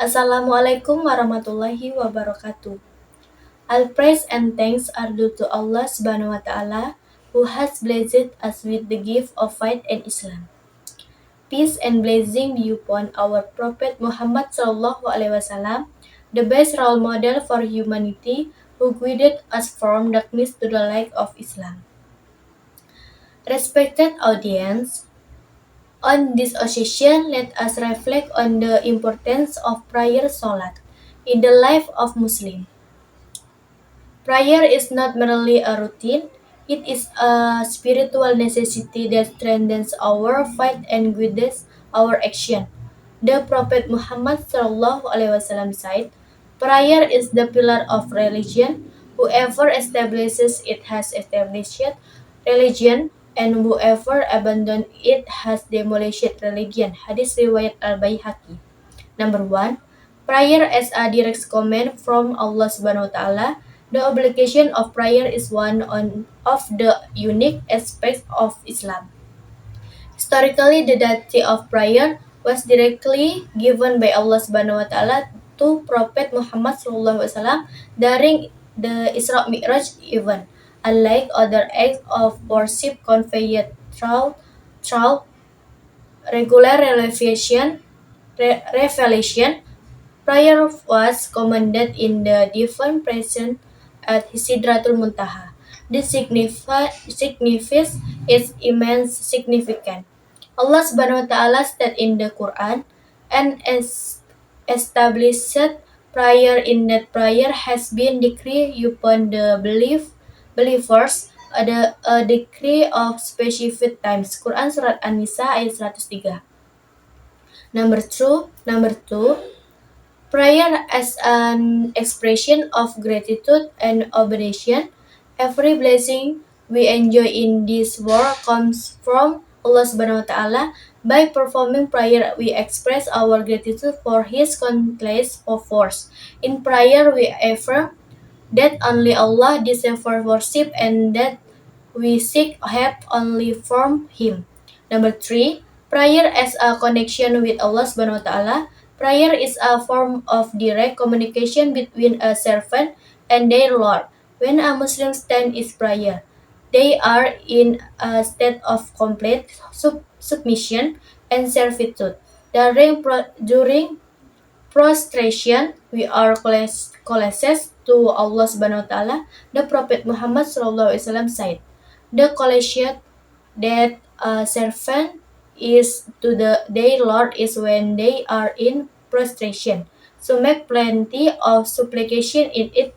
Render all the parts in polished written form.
Assalamualaikum warahmatullahi wabarakatuh. All praise and thanks are due to Allah Subhanahu wa Ta'ala, who has blessed us with the gift of faith and Islam. Peace and blessing be upon our Prophet Muhammad Sallallahu Alaihi Wasallam, the best role model for humanity, who guided us from darkness to the light of Islam. Respected audience, on this occasion, let us reflect on the importance of prayer salat in the life of Muslim. Prayer is not merely a routine, it is a spiritual necessity that strengthens our faith and guides our action. The Prophet Muhammad SAW said, prayer is the pillar of religion. Whoever establishes it has established religion, and whoever abandons it has demolished religion. Hadis riwayat Al-Baihaqi. Number one, prayer as a direct command from Allah Subhanahu wa Taala. The obligation of prayer is of the unique aspects of Islam. Historically, the deity of prayer was directly given by Allah Subhanahu wa Taala to Prophet Muhammad SAW during the Isra Mi'raj event. Unlike other acts of worship conveyed through regular revelation, prayer was commanded in the divine presence at Sidratul Muntaha. This signifies its immense significance. Allah Subhanahu wa Ta'ala said in the Quran, and established prayer in that prayer has been decreed upon the believers a decree of specific times. Quran Surat An-Nisa ayat 103. Number two, prayer as an expression of gratitude and obedience. Every blessing we enjoy in this world comes from Allah Subhanahu wa Ta'ala. By performing prayer, we express our gratitude for His countless offers. In prayer, we affirm that only Allah deserves worship and that we seek help only from Him. Number three, prayer as a connection with Allah Subhanahu wa Ta'ala. Prayer is a form of direct communication between a servant and their Lord. When a Muslim stands in prayer, they are in a state of complete submission and servitude. During prostration, we are closest to Allah Subhanahu wa Ta'ala. The Prophet Muhammad SAW said, the closest that a servant is to their Lord is when they are in prostration. So make plenty of supplication in it.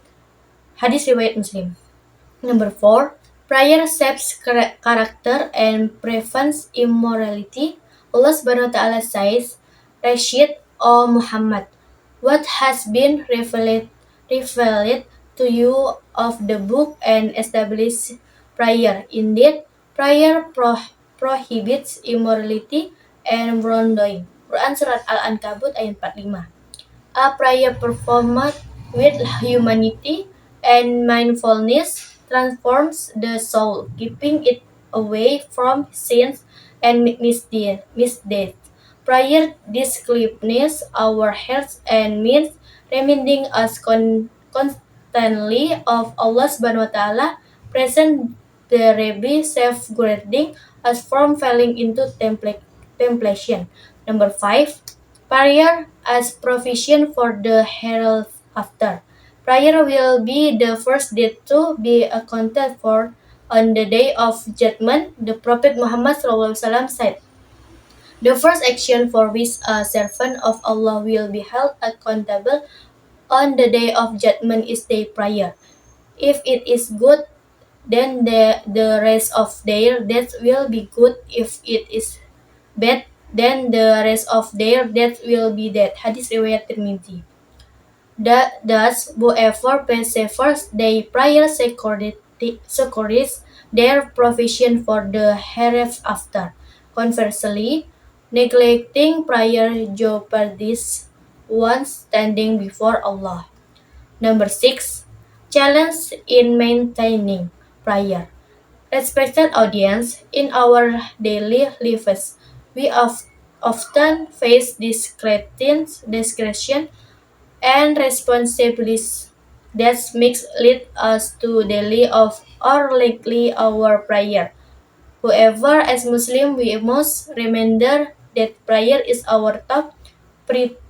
Hadis riwayat Muslim. Number four, prayer shapes character and prevents immorality. Allah Subhanahu wa Ta'ala says, Rashid, O Muhammad, what has been revealed to you of the book and established prayer. Indeed, prayer prohibits immorality and wrongdoing. Quran Surat Al-Ankabut ayat 45. A prayer performed with humanity and mindfulness transforms the soul, keeping it away from sins and misdeeds. Prayer disciplines our hearts and means reminding us constantly of Allah Subhanahu wa Ta'ala present the Rabbi safeguarding us from falling into temptation. Number five, prayer as provision for the hereafter. Prayer will be the first deed to be accounted for on the day of judgment. The Prophet Muhammad SAW said, the first action for which a servant of Allah will be held accountable on the day of judgment is their prayer. If it is good, then the rest of their deeds will be good. If it is bad, then the rest of their deeds will be dead. Hadis riwayat Tirmidzi. Thus, whoever perseveres their prayer secures their provision for the hereafter. Conversely, neglecting prayer jeopardies one's standing before Allah. Number six, challenge in maintaining prayer. Respected audience, in our daily lives, we often face discretion and responsibilities that mix lead us to daily of or likely our prayer. However, as Muslim, we must remember that prayer is our top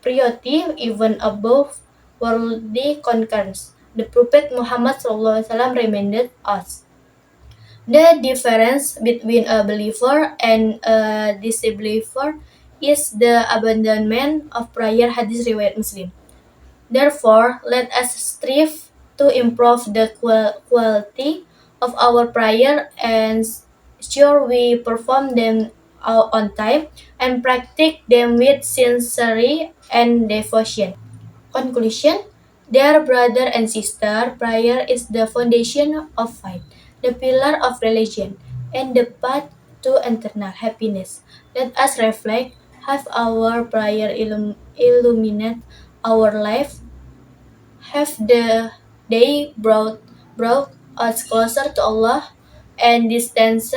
priority even above worldly concerns. The Prophet Muhammad SAW reminded us the difference between a believer and a disbeliever is the abandonment of prayer, hadis riwayat Muslim. Therefore, let us strive to improve the quality of our prayer and ensure we perform them on time and practice them with sincerity and devotion. Conclusion. Dear brother and sister, prayer is the foundation of faith, the pillar of religion, and the path to eternal happiness. Let us reflect, have our prayer illuminate our life, have they brought us closer to Allah and distanced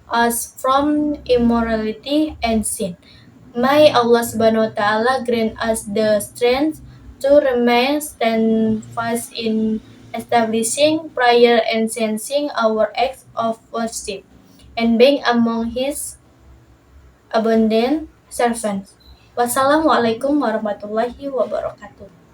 us from immorality and sin. May Allah Subhanahu wa Ta'ala grant us the strength to remain steadfast in establishing prayer and sensing our acts of worship and being among His abundant servants. Wassalamualaikum warahmatullahi wabarakatuh.